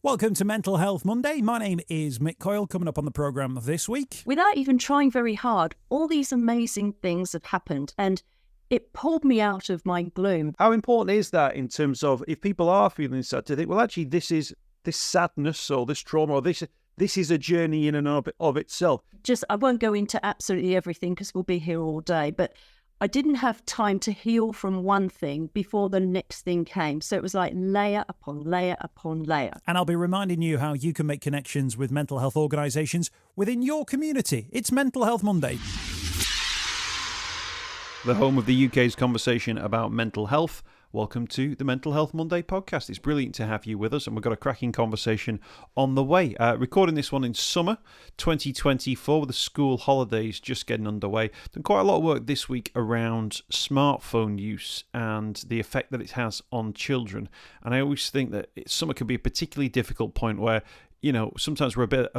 Welcome to Mental Health Monday. My name is Mick Coyle. Coming up on the programme this week. Without even trying very hard, all these amazing things have happened and it pulled me out of my gloom. How important is that in terms of if people are feeling sad to think, well, actually, this sadness or this trauma or this is a journey in and of itself? I won't go into absolutely everything because we'll be here all day, but I didn't have time to heal from one thing before the next thing came. So it was like layer upon layer upon layer. And I'll be reminding you how you can make connections with mental health organisations within your community. It's Mental Health Monday. The home of the UK's conversation about mental health. Welcome to the Mental Health Monday podcast. It's brilliant to have you with us, and we've got a cracking conversation on the way. Recording this one in summer 2024 with the school holidays just getting underway. Done quite a lot of work this week around smartphone use and the effect that it has on children. And I always think that summer can be a particularly difficult point where, you know, sometimes we're at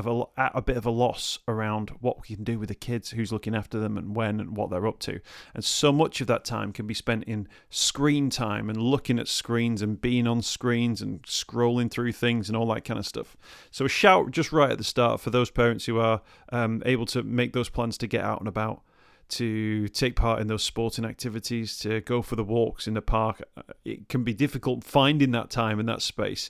a bit of a loss around what we can do with the kids, who's looking after them and when and what they're up to. And so much of that time can be spent in screen time and looking at screens and being on screens and scrolling through things and all that kind of stuff. So a shout just right at the start for those parents who are able to make those plans to get out and about, to take part in those sporting activities, to go for the walks in the park. It can be difficult finding that time and that space.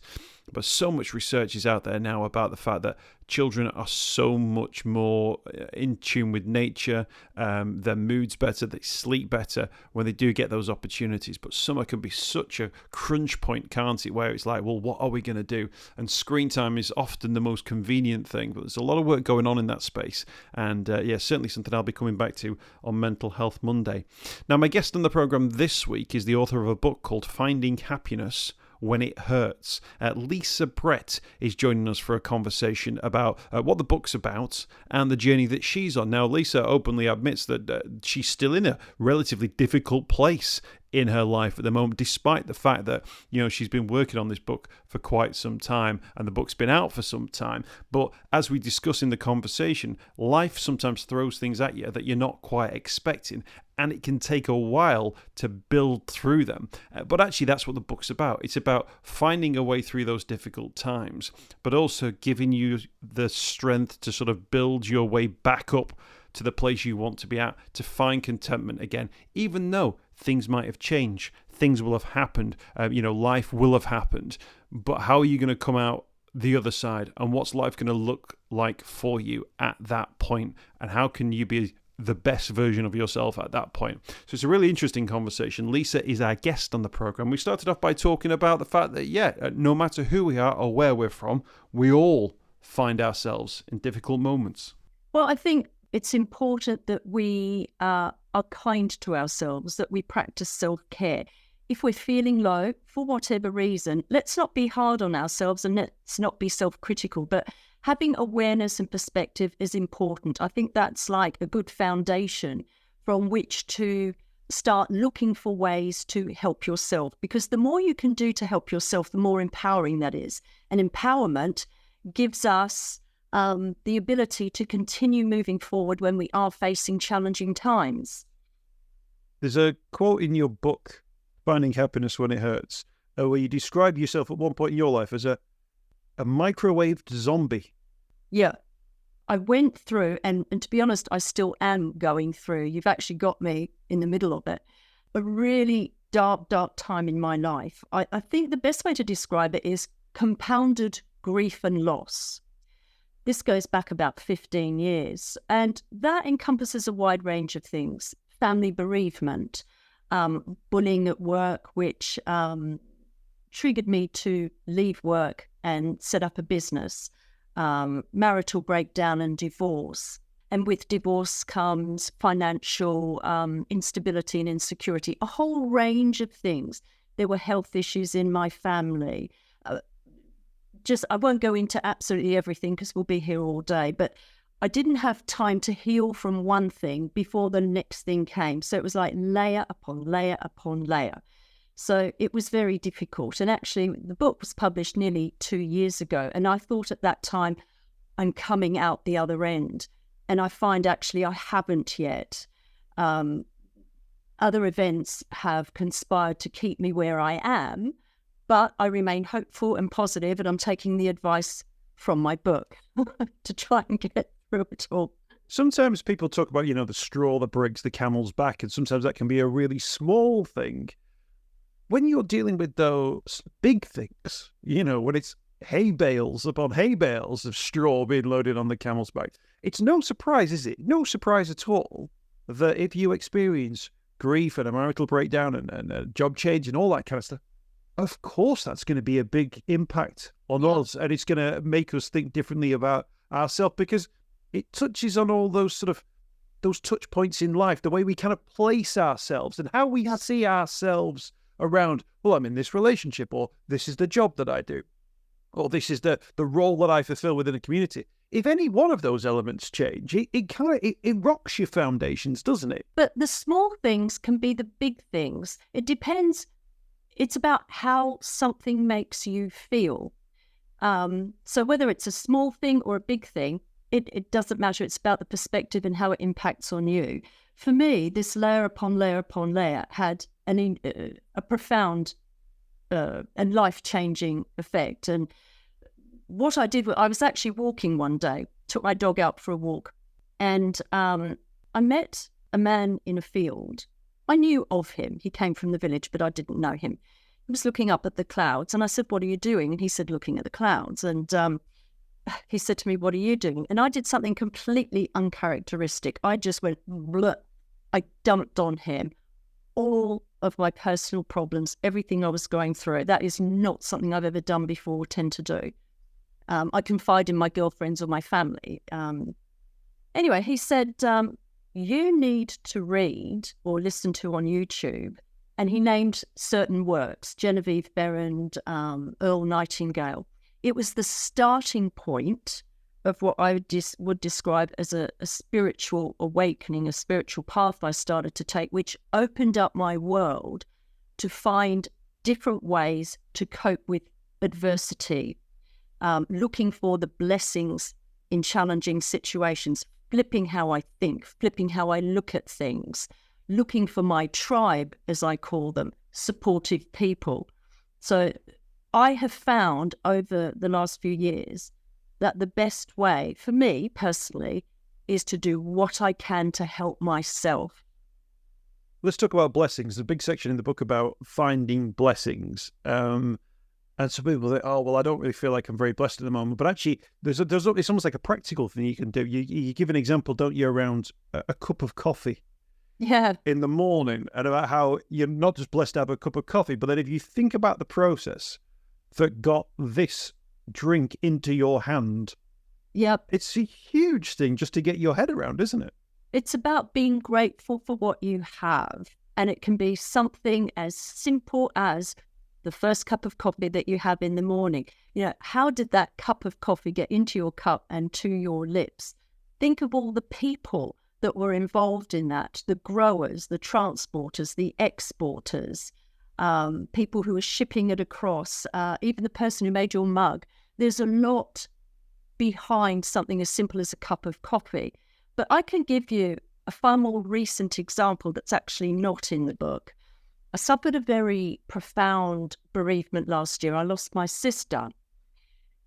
But so much research is out there now about the fact that children are so much more in tune with nature, their mood's better, they sleep better when they do get those opportunities. But summer can be such a crunch point, can't it, where it's like, well, what are we going to do? And screen time is often the most convenient thing, but there's a lot of work going on in that space. And certainly something I'll be coming back to on Mental Health Monday. Now, my guest on the programme this week is the author of a book called Finding Happiness When It Hurts. Lisa Brett is joining us for a conversation about what the book's about and the journey that she's on. Now, Lisa openly admits that she's still in a relatively difficult place in her life at the moment, despite the fact that, you know, she's been working on this book for quite some time and the book's been out for some time. But as we discuss in the conversation, life sometimes throws things at you that you're not quite expecting, and it can take a while to build through them. But actually, that's what the book's about. It's about finding a way through those difficult times, but also giving you the strength to sort of build your way back up to the place you want to be at, to find contentment again, even though things might have changed, things will have happened, life will have happened. But how are you going to come out the other side, and what's life going to look like for you at that point, and how can you be the best version of yourself at that point? So it's a really interesting conversation. Lisa is our guest on the program. We started off by talking about the fact that, no matter who we are or where we're from, we all find ourselves in difficult moments. Well, I think it's important that we are kind to ourselves, that we practice self-care. If we're feeling low, for whatever reason, let's not be hard on ourselves and let's not be self-critical, but having awareness and perspective is important. I think that's like a good foundation from which to start looking for ways to help yourself, because the more you can do to help yourself, the more empowering that is. And empowerment gives us the ability to continue moving forward when we are facing challenging times. There's a quote in your book, Finding Happiness When It Hurts, where you describe yourself at one point in your life as a microwaved zombie. Yeah. I went through, and to be honest, I still am going through, you've actually got me in the middle of it, a really dark time in my life. I think the best way to describe it is compounded grief and loss. This goes back about 15 years, and that encompasses a wide range of things. Family bereavement, bullying at work, which triggered me to leave work and set up a business, marital breakdown and divorce. And with divorce comes financial instability and insecurity, a whole range of things. There were health issues in my family. I won't go into absolutely everything because we'll be here all day, but I didn't have time to heal from one thing before the next thing came. So it was like layer upon layer upon layer. So it was very difficult. And actually, the book was published nearly 2 years ago. And I thought at that time, I'm coming out the other end. And I find actually I haven't yet. Other events have conspired to keep me where I am. But I remain hopeful and positive, and I'm taking the advice from my book to try and get through it all. Sometimes people talk about, the straw that breaks the camel's back, and sometimes that can be a really small thing. When you're dealing with those big things, when it's hay bales upon hay bales of straw being loaded on the camel's back, it's no surprise, is it? No surprise at all that if you experience grief and a marital breakdown and a job change and all that kind of stuff, of course that's going to be a big impact on us, and it's going to make us think differently about ourselves, because it touches on all those those touch points in life, the way we kind of place ourselves and how we see ourselves around, well, I'm in this relationship, or this is the job that I do, or this is the role that I fulfill within a community. If any one of those elements change, it rocks your foundations, doesn't it? But the small things can be the big things. It depends. It's about how something makes you feel. So whether it's a small thing or a big thing, it doesn't matter. It's about the perspective and how it impacts on you. For me, this layer upon layer upon layer had a profound and life-changing effect. And what I did was, I was actually walking one day, took my dog out for a walk, and I met a man in a field. I knew of him. He came from the village, but I didn't know him. He was looking up at the clouds, and I said, "What are you doing?" And he said, "Looking at the clouds." And he said to me, "What are you doing?" And I did something completely uncharacteristic. I just went, bleh. I dumped on him all of my personal problems, everything I was going through. That is not something I've ever done before or tend to do. I confide in my girlfriends or my family. Anyway, he said, you need to read or listen to on YouTube. And he named certain works, Genevieve Behrend, Earl Nightingale. It was the starting point of what I would describe as a spiritual awakening, a spiritual path I started to take, which opened up my world to find different ways to cope with adversity, looking for the blessings in challenging situations, flipping how I think, flipping how I look at things, looking for my tribe, as I call them, supportive people. So I have found over the last few years that the best way for me personally is to do what I can to help myself. Let's talk about blessings. There's a big section in the book about finding blessings. And some people say, "Oh, well, I don't really feel like I'm very blessed at the moment." But actually, it's almost like a practical thing you can do. You give an example, don't you, around a cup of coffee in the morning, and about how you're not just blessed to have a cup of coffee, but then if you think about the process that got this drink into your hand, it's a huge thing just to get your head around, isn't it? It's about being grateful for what you have. And it can be something as simple as the first cup of coffee that you have in the morning. How did that cup of coffee get into your cup and to your lips? Think of all the people that were involved in that, the growers, the transporters, the exporters, people who are shipping it across, even the person who made your mug. There's a lot behind something as simple as a cup of coffee. But I can give you a far more recent example that's actually not in the book. I suffered a very profound bereavement last year. I lost my sister,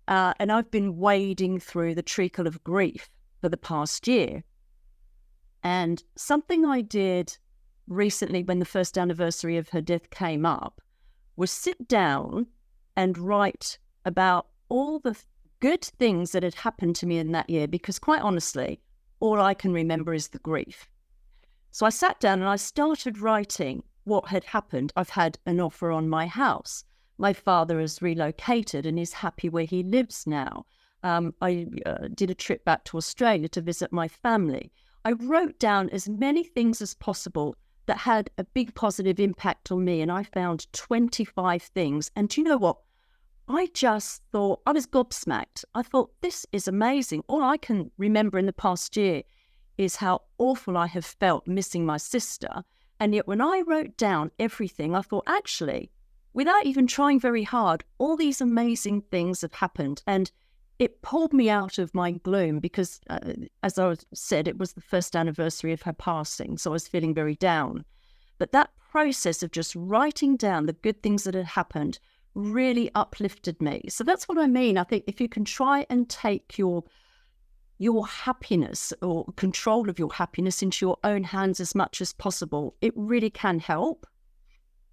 and I've been wading through the treacle of grief for the past year. And something I did recently when the first anniversary of her death came up was sit down and write about all the good things that had happened to me in that year, because quite honestly, all I can remember is the grief. So I sat down and I started writing what had happened. I've had an offer on my house. My father has relocated and is happy where he lives now. I did a trip back to Australia to visit my family. I wrote down as many things as possible that had a big positive impact on me, and I found 25 things. And do you know what? I just thought, I was gobsmacked. I thought, this is amazing. All I can remember in the past year is how awful I have felt missing my sister. And yet when I wrote down everything, I thought, actually, without even trying very hard, all these amazing things have happened. And it pulled me out of my gloom because, as I said, it was the first anniversary of her passing. So I was feeling very down. But that process of just writing down the good things that had happened really uplifted me. So that's what I mean. I think if you can try and take your happiness or control of your happiness into your own hands as much as possible, it really can help.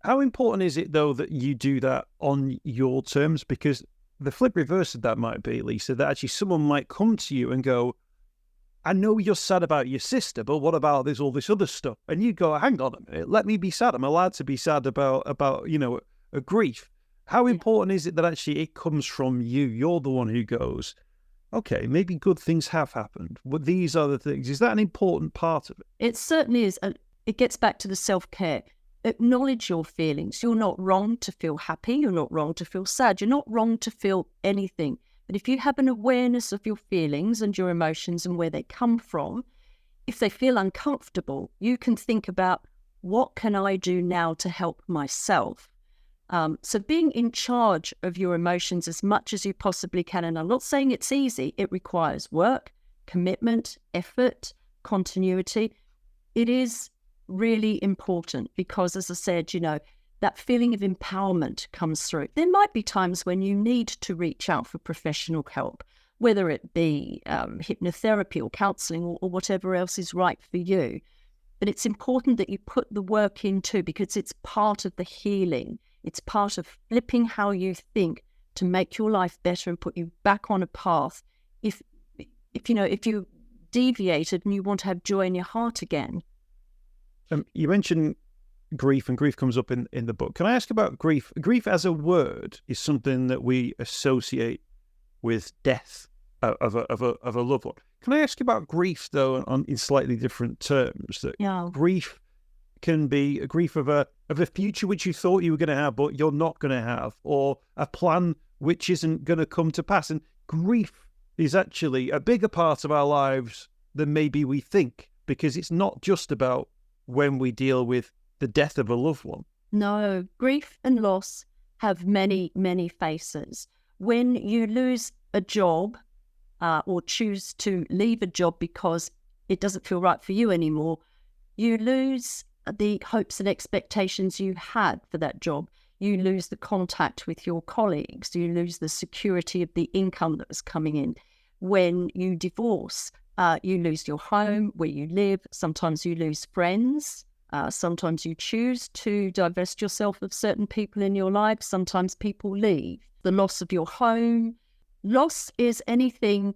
How important is it, though, that you do that on your terms? Because the flip reverse of that might be, Lisa, that actually someone might come to you and go, I know you're sad about your sister, but what about all this other stuff? And you go, hang on a minute, let me be sad. I'm allowed to be sad about a grief. How important is it that actually it comes from you? You're the one who goes, okay, maybe good things have happened, but these are the things. Is that an important part of it? It certainly is. It gets back to the self-care. Acknowledge your feelings. You're not wrong to feel happy. You're not wrong to feel sad. You're not wrong to feel anything. But if you have an awareness of your feelings and your emotions and where they come from, if they feel uncomfortable, you can think about, what can I do now to help myself? So being in charge of your emotions as much as you possibly can, and I'm not saying it's easy, it requires work, commitment, effort, continuity. It is really important because, as I said, that feeling of empowerment comes through. There might be times when you need to reach out for professional help, whether it be hypnotherapy or counselling or whatever else is right for you. But it's important that you put the work in too, because it's part of the healing. It's part of flipping how you think to make your life better and put you back on a path. If you deviated and you want to have joy in your heart again. You mentioned grief, and grief comes up in the book. Can I ask about grief? Grief as a word is something that we associate with death of a loved one. Can I ask about grief, though, in slightly different terms? That grief can be a grief of a future which you thought you were going to have, but you're not going to have, or a plan which isn't going to come to pass. And grief is actually a bigger part of our lives than maybe we think, because it's not just about when we deal with the death of a loved one. No, grief and loss have many, many faces. When you lose a job or choose to leave a job because it doesn't feel right for you anymore, you lose the hopes and expectations you had for that job. You lose the contact with your colleagues. You lose the security of the income that was coming in. When you divorce, you lose your home, where you live. Sometimes you lose friends. Sometimes you choose to divest yourself of certain people in your life. Sometimes people leave. The loss of your home. Loss is anything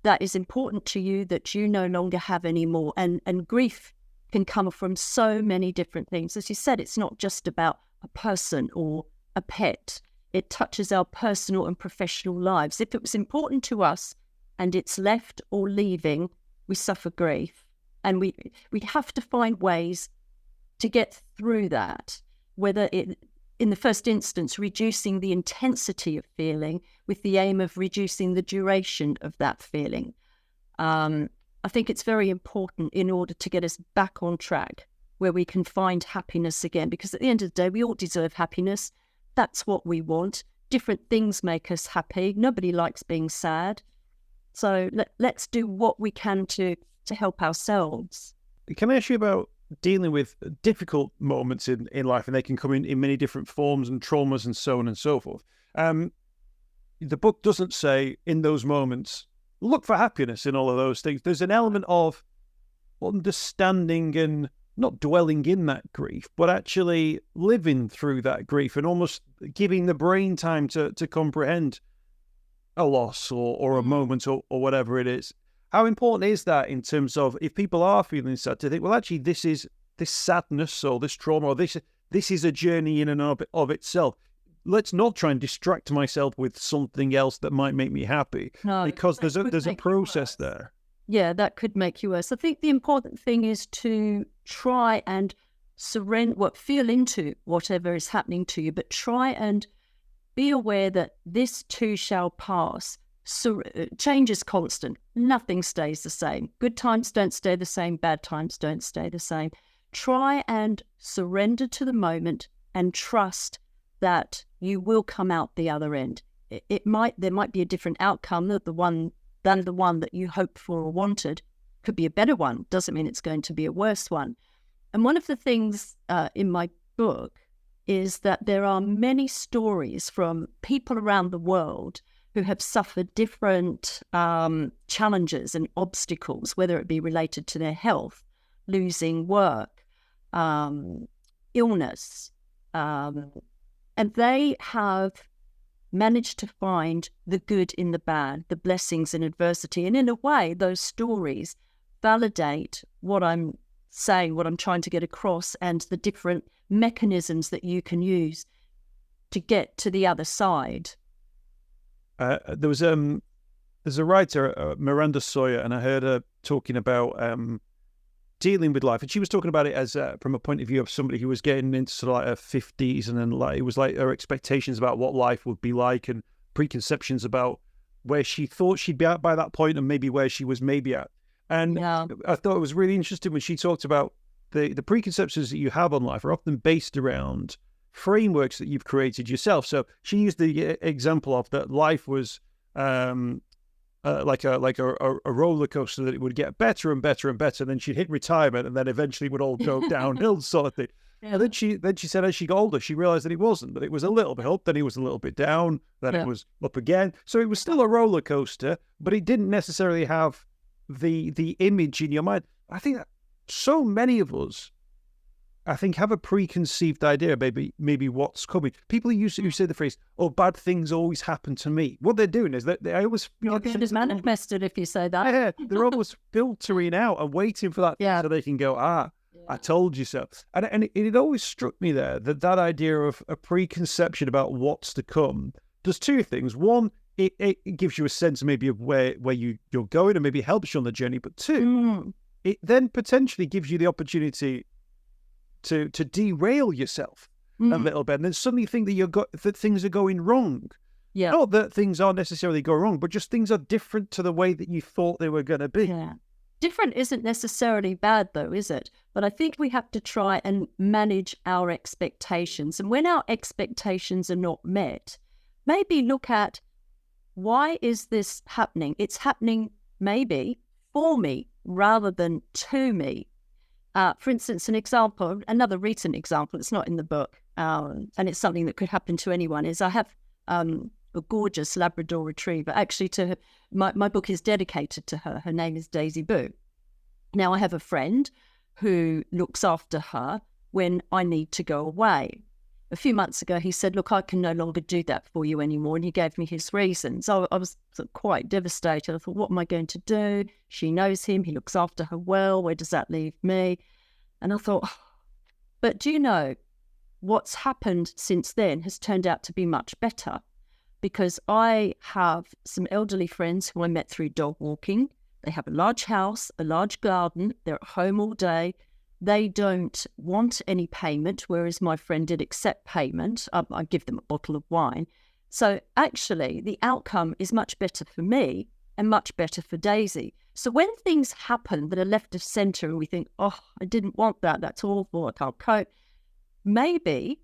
that is important to you that you no longer have anymore. And grief can come from so many different things. As you said, it's not just about a person or a pet. It touches our personal and professional lives. If it was important to us and it's left or leaving, we suffer grief. And we have to find ways to get through that, whether it, in the first instance, reducing the intensity of feeling with the aim of reducing the duration of that feeling. I think it's very important in order to get us back on track where we can find happiness again, because at the end of the day, we all deserve happiness. That's what we want. Different things make us happy. Nobody likes being sad. So let's do what we can to help ourselves. Can I ask you about dealing with difficult moments in life, and they can come in many different forms and traumas and so on and so forth. The book doesn't say in those moments, look for happiness in all of those things. There's an element of understanding and not dwelling in that grief, but actually living through that grief and almost giving the brain time to comprehend a loss or a moment or whatever it is. How important is that in terms of, if people are feeling sad, to think, well, actually, this sadness or this trauma or this is a journey in and of itself. Let's not try and distract myself with something else that might make me happy, because there's a process there. Yeah, that could make you worse. I think the important thing is to try and feel into whatever is happening to you, but try and be aware that this too shall pass. So change is constant. Nothing stays the same. Good times don't stay the same. Bad times don't stay the same. Try and surrender to the moment and trust that you will come out the other end. There might be a different outcome than the one that you hoped for or wanted. Could be a better one. Doesn't mean it's going to be a worse one. And one of the things in my book is that there are many stories from people around the world who have suffered different challenges and obstacles, whether it be related to their health, losing work, illness, and they have managed to find the good in the bad, the blessings in adversity. And in a way, those stories validate what I'm saying, what I'm trying to get across, and the different mechanisms that you can use to get to the other side. There's a writer, Miranda Sawyer, and I heard her talking about dealing with life, and she was talking about it as from a point of view of somebody who was getting into sort of like her 50s, and then like it was like her expectations about what life would be like and preconceptions about where she thought she'd be at by that point and maybe where she was maybe at. And I thought it was really interesting when she talked about the preconceptions that you have on life are often based around frameworks that you've created yourself. So she used the example of that life was like a roller coaster, that it would get better and better and better. Then she'd hit retirement, and then eventually would all go downhill, sort of thing. Yeah. And then she said, as she got older, she realized that it wasn't. That it was a little bit up, then it was a little bit down, then it was up again. So it was still a roller coaster, but it didn't necessarily have the image in your mind. I think that so many of us, I think, have a preconceived idea maybe what's coming. People who say the phrase, "Oh, bad things always happen to me." What they're doing is that they always you're manifested if you say that. Yeah, they're almost filtering out and waiting for that so they can go, I told you so. And it always struck me there that idea of a preconception about what's to come does two things. One, it gives you a sense maybe of where you're going, and maybe helps you on the journey. But two, it then potentially gives you the opportunity to derail yourself a little bit, and then suddenly think that things are going wrong. Yeah. Not that things aren't necessarily going wrong, but just things are different to the way that you thought they were going to be. Yeah. Different isn't necessarily bad, though, is it? But I think we have to try and manage our expectations. And when our expectations are not met, maybe look at, why is this happening? It's happening maybe for me rather than to me. For instance, another recent example, it's not in the book, and it's something that could happen to anyone, is I have a gorgeous Labrador retriever. Actually, my book is dedicated to her. Her name is Daisy Boo. Now, I have a friend who looks after her when I need to go away. A few months ago, he said, "Look, I can no longer do that for you anymore." And he gave me his reasons. I was quite devastated. I thought, what am I going to do? She knows him. He looks after her well. Where does that leave me? And I thought, but do you know, what's happened since then has turned out to be much better, because I have some elderly friends who I met through dog walking. They have a large house, a large garden. They're at home all day. They don't want any payment, whereas my friend did accept payment. I give them a bottle of wine. So actually, the outcome is much better for me and much better for Daisy. So when things happen that are left of centre and we think, oh, I didn't want that, that's awful, I can't cope, maybe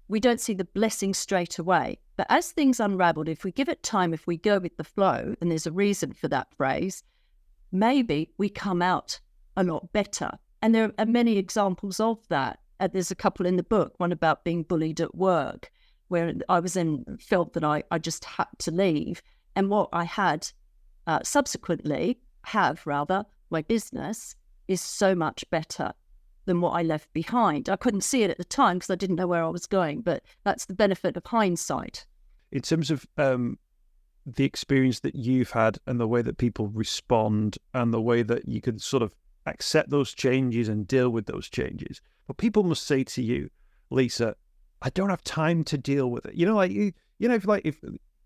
we don't see the blessing straight away. But as things unravel, if we give it time, if we go with the flow, and there's a reason for that phrase, maybe we come out a lot better. And there are many examples of that. There's a couple in the book, one about being bullied at work, where I felt that I just had to leave. And what I had my business is so much better than what I left behind. I couldn't see it at the time because I didn't know where I was going, but that's the benefit of hindsight. In terms of the experience that you've had and the way that people respond and the way that you can sort of accept those changes and deal with those changes. But people must say to you, Lisa, I don't have time to deal with it. If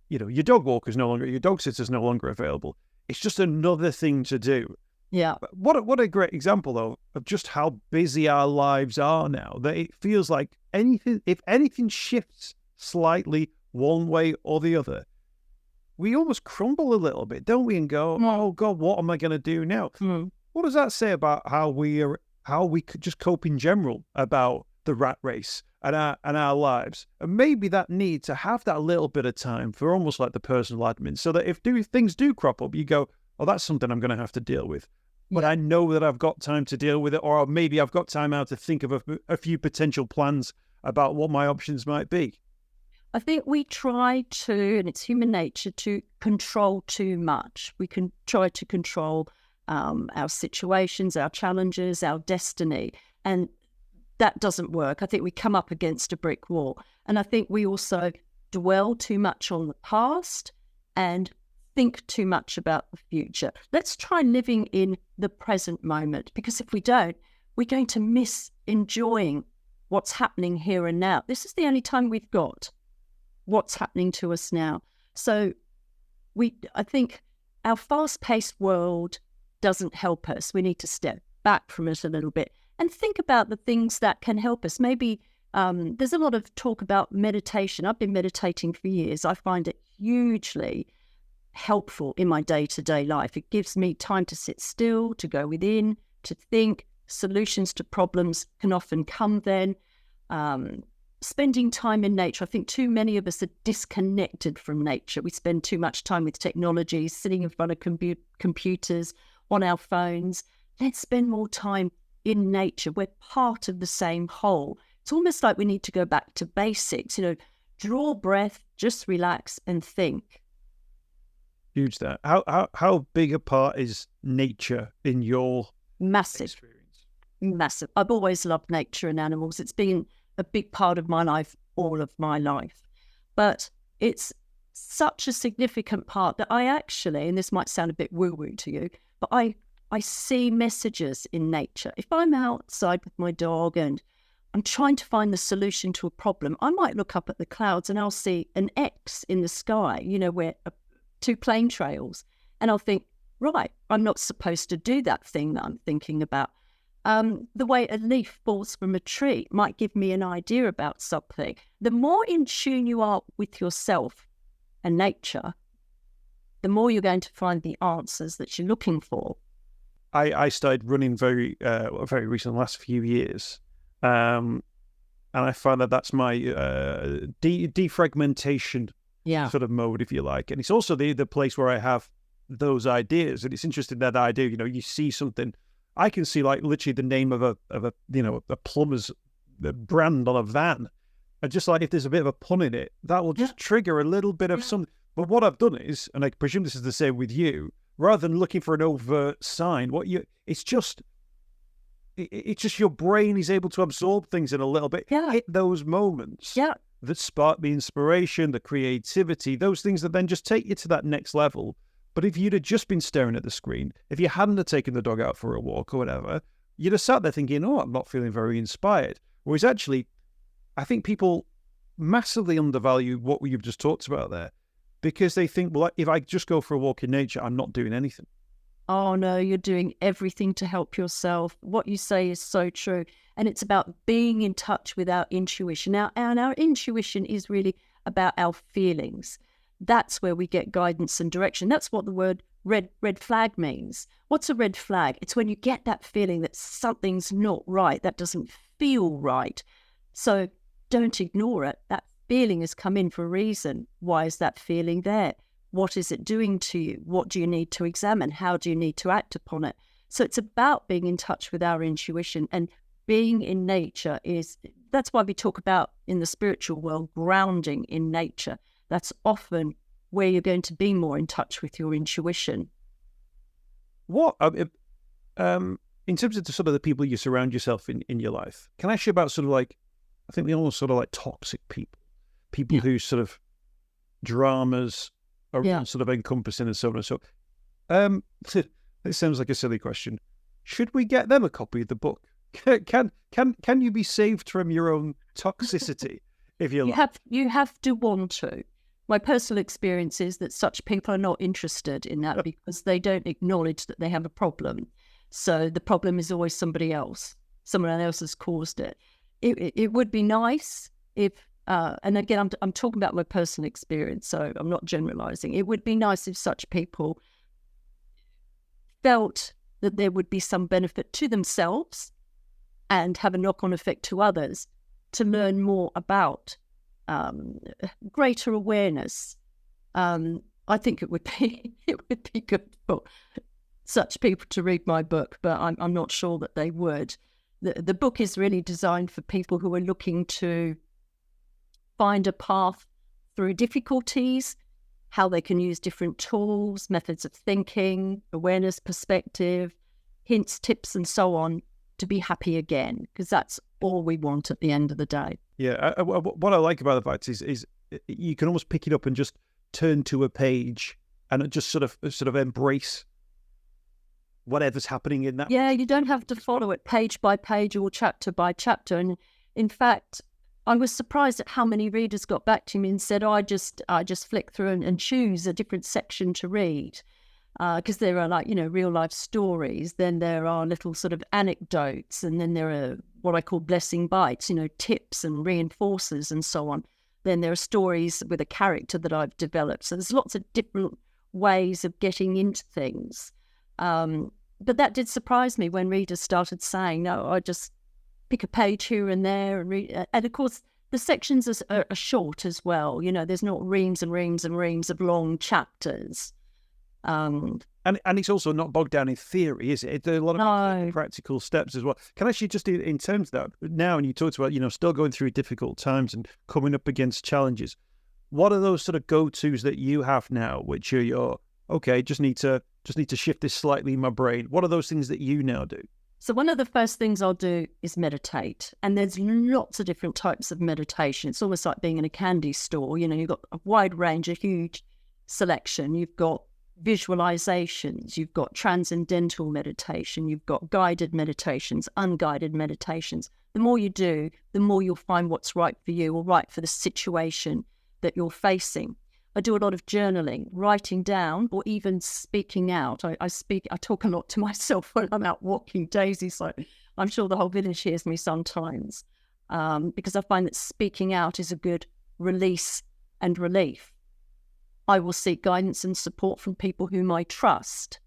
your dog walker's no longer, your dog sitter's no longer available, it's just another thing to do. Yeah. What a great example, though, of just how busy our lives are now, that it feels like if anything shifts slightly one way or the other, we almost crumble a little bit, don't we? And go, oh God, what am I going to do now? Mm. What does that say about how we could just cope in general about the rat race and our lives? And maybe that need to have that little bit of time for almost like the personal admin, so that if things do crop up, you go, oh, that's something I'm going to have to deal with. But I know that I've got time to deal with it, or maybe I've got time now to think of a few potential plans about what my options might be? I think we try to, and it's human nature, to control too much. We can try to control our situations, our challenges, our destiny. And that doesn't work. I think we come up against a brick wall. And I think we also dwell too much on the past and think too much about the future. Let's try living in the present moment, because if we don't, we're going to miss enjoying what's happening here and now. This is the only time we've got what's happening to us now. So I think our fast-paced world doesn't help us. We need to step back from it a little bit and think about the things that can help us. Maybe there's a lot of talk about meditation. I've been meditating for years. I find it hugely helpful in my day-to-day life. It gives me time to sit still, to go within, to think. Solutions to problems can often come then. Spending time in nature. I think too many of us are disconnected from nature. We spend too much time with technology, sitting in front of computers, on our phones. Let's spend more time in nature. We're part of the same whole. It's almost like we need to go back to basics, draw breath, just relax and think. Huge that. How big a part is nature in your experience? Massive. I've always loved nature and animals. It's been a big part of my life, all of my life. But it's such a significant part that I actually, and this might sound a bit woo-woo to you, but I see messages in nature. If I'm outside with my dog and I'm trying to find the solution to a problem, I might look up at the clouds and I'll see an X in the sky, where two plane trails. And I'll think, right, I'm not supposed to do that thing that I'm thinking about. The way a leaf falls from a tree might give me an idea about something. The more in tune you are with yourself and nature, the more you're going to find the answers that you're looking for. I started running very recently, the last few years, and I find that that's my defragmentation sort of mode, if you like. And it's also the place where I have those ideas. And it's interesting that idea, you see something. I can see like literally the name of a plumber's brand on a van, and just like if there's a bit of a pun in it, that will just trigger a little bit of something. But what I've done is, and I presume this is the same with you, rather than looking for an overt sign, it's just your brain is able to absorb things in a little bit, hit those moments that spark the inspiration, the creativity, those things that then just take you to that next level. But if you'd have just been staring at the screen, if you hadn't have taken the dog out for a walk or whatever, you'd have sat there thinking, oh, I'm not feeling very inspired. Whereas actually, I think people massively undervalue what you've just talked about there, because they think, well, if I just go for a walk in nature, I'm not doing anything. Oh, no, you're doing everything to help yourself. What you say is so true. And it's about being in touch with our intuition. And our intuition is really about our feelings. That's where we get guidance and direction. That's what the word red flag means. What's a red flag? It's when you get that feeling that something's not right, that doesn't feel right. So don't ignore it. That feeling has come in for a reason. Why is that feeling there? What is it doing to you? What do you need to examine? How do you need to act upon it? So it's about being in touch with our intuition, and being in nature that's why we talk about in the spiritual world, grounding in nature. That's often where you're going to be more in touch with your intuition. What, in terms of sort of the people you surround yourself in your life, can I ask you about sort of like, I think we almost sort of like toxic people who sort of dramas are sort of encompassing and so on and so on. It sounds like a silly question. Should we get them a copy of the book? Can you be saved from your own toxicity if you like? You have to want to. My personal experience is that such people are not interested in that because they don't acknowledge that they have a problem. So the problem is always somebody else. Someone else has caused it. It would be nice if, and again, I'm talking about my personal experience, so I'm not generalizing. It would be nice if such people felt that there would be some benefit to themselves and have a knock-on effect to others to learn more about greater awareness. I think it would be good for such people to read my book, but I'm not sure that they would. the book is really designed for people who are looking to find a path through difficulties, how they can use different tools, methods of thinking, awareness, perspective, hints, tips, and so on to be happy again, because that's all we want at the end of the day. Yeah, what I like about the fact is you can almost pick it up and just turn to a page and just sort of embrace whatever's happening in that. Yeah, you don't have to follow it page by page or chapter by chapter. And in fact, I was surprised at how many readers got back to me and said, I just flick through and choose a different section to read. Because there are real life stories, then there are little sort of anecdotes, and then there are what I call blessing bites, tips and reinforcers and so on. Then there are stories with a character that I've developed. So there's lots of different ways of getting into things. But that did surprise me when readers started saying, no, I just pick a page here and there and read. And of course, the sections are short as well. There's not reams and reams and reams of long chapters. And it's also not bogged down in theory, is it? There are a lot of practical steps as well. Can I actually just, in terms of that, now, and you talked about, still going through difficult times and coming up against challenges, what are those sort of go-tos that you have now, which are your, okay, just need to shift this slightly in my brain? What are those things that you now do? So one of the first things I'll do is meditate. And there's lots of different types of meditation. It's almost like being in a candy store. You've got a wide range, a huge selection. You've got visualizations, you've got transcendental meditation, you've got guided meditations, unguided meditations. The more you do, the more you'll find what's right for you or right for the situation that you're facing. I do a lot of journaling, writing down, or even speaking out. I talk a lot to myself when I'm out walking Daisy, so I'm sure the whole village hears me sometimes, because I find that speaking out is a good release and relief. I will seek guidance and support from people whom I trust,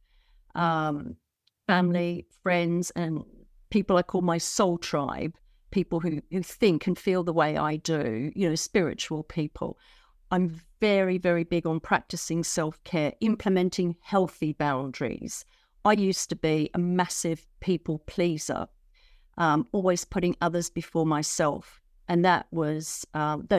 family, friends, and people I call my soul tribe, people who think and feel the way I do, spiritual people. I'm very, very big on practicing self-care, implementing healthy boundaries. I used to be a massive people pleaser, always putting others before myself. And that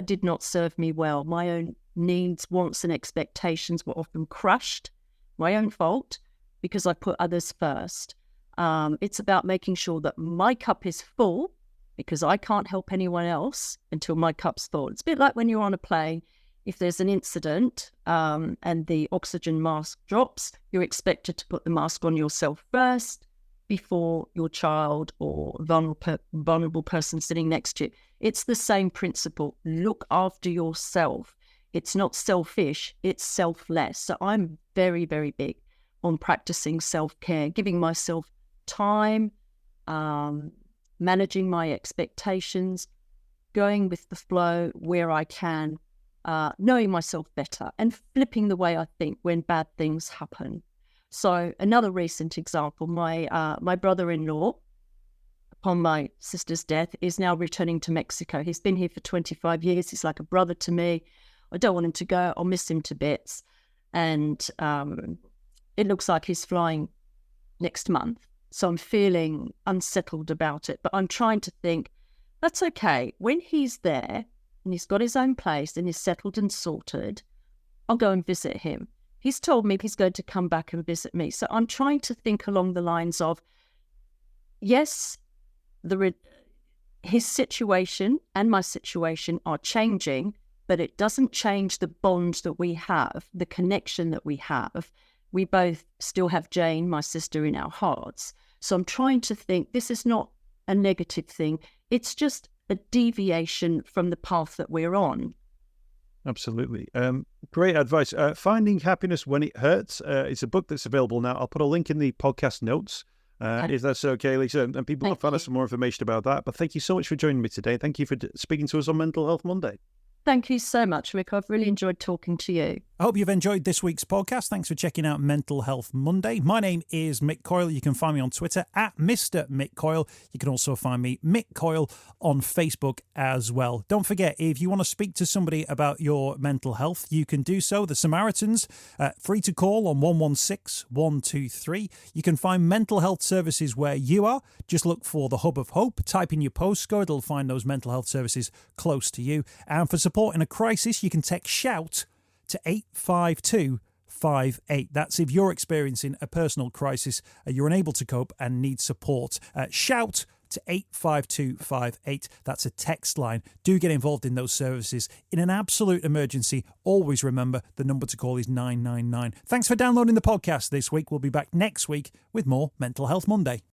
did not serve me well. My own needs, wants, and expectations were often crushed, my own fault, because I put others first. It's about making sure that my cup is full, because I can't help anyone else until my cup's full. It's a bit like when you're on a plane. If there's an incident and the oxygen mask drops, you're expected to put the mask on yourself first before your child or vulnerable person sitting next to you. It's the same principle. Look after yourself. It's not selfish, it's selfless. So I'm very, very big on practicing self-care, giving myself time, managing my expectations, going with the flow where I can, knowing myself better, and flipping the way I think when bad things happen. So another recent example, my brother-in-law, upon my sister's death, is now returning to Mexico. He's been here for 25 years. He's like a brother to me. I don't want him to go. I'll miss him to bits. And it looks like he's flying next month. So I'm feeling unsettled about it. But I'm trying to think, that's okay. When he's there and he's got his own place and he's settled and sorted, I'll go and visit him. He's told me he's going to come back and visit me. So I'm trying to think along the lines of, yes, his situation and my situation are changing, but it doesn't change the bond that we have, the connection that we have. We both still have Jane, my sister, in our hearts. So I'm trying to think, this is not a negative thing. It's just a deviation from the path that we're on. Absolutely. Great advice. Finding Happiness When It Hurts. It's a book that's available now. I'll put a link in the podcast notes. If that's okay, Lisa. And people can find out some more information about that. But thank you so much for joining me today. Thank you for speaking to us on Mental Health Monday. Thank you so much, Rick. I've really enjoyed talking to you. I hope you've enjoyed this week's podcast. Thanks for checking out Mental Health Monday. My name is Mick Coyle. You can find me on Twitter at Mr. Mick Coyle. You can also find me, Mick Coyle, on Facebook as well. Don't forget, if you want to speak to somebody about your mental health, you can do so. The Samaritans, free to call on 116 123. You can find mental health services where you are. Just look for the Hub of Hope. Type in your postcode. It'll find those mental health services close to you. And for support in a crisis, you can text SHOUT to 85258. That's if you're experiencing a personal crisis, you're unable to cope and need support. Shout to 85258. That's a text line. Do get involved in those services. In an absolute emergency, always remember the number to call is 999. Thanks for downloading the podcast this week. We'll be back next week with more Mental Health Monday.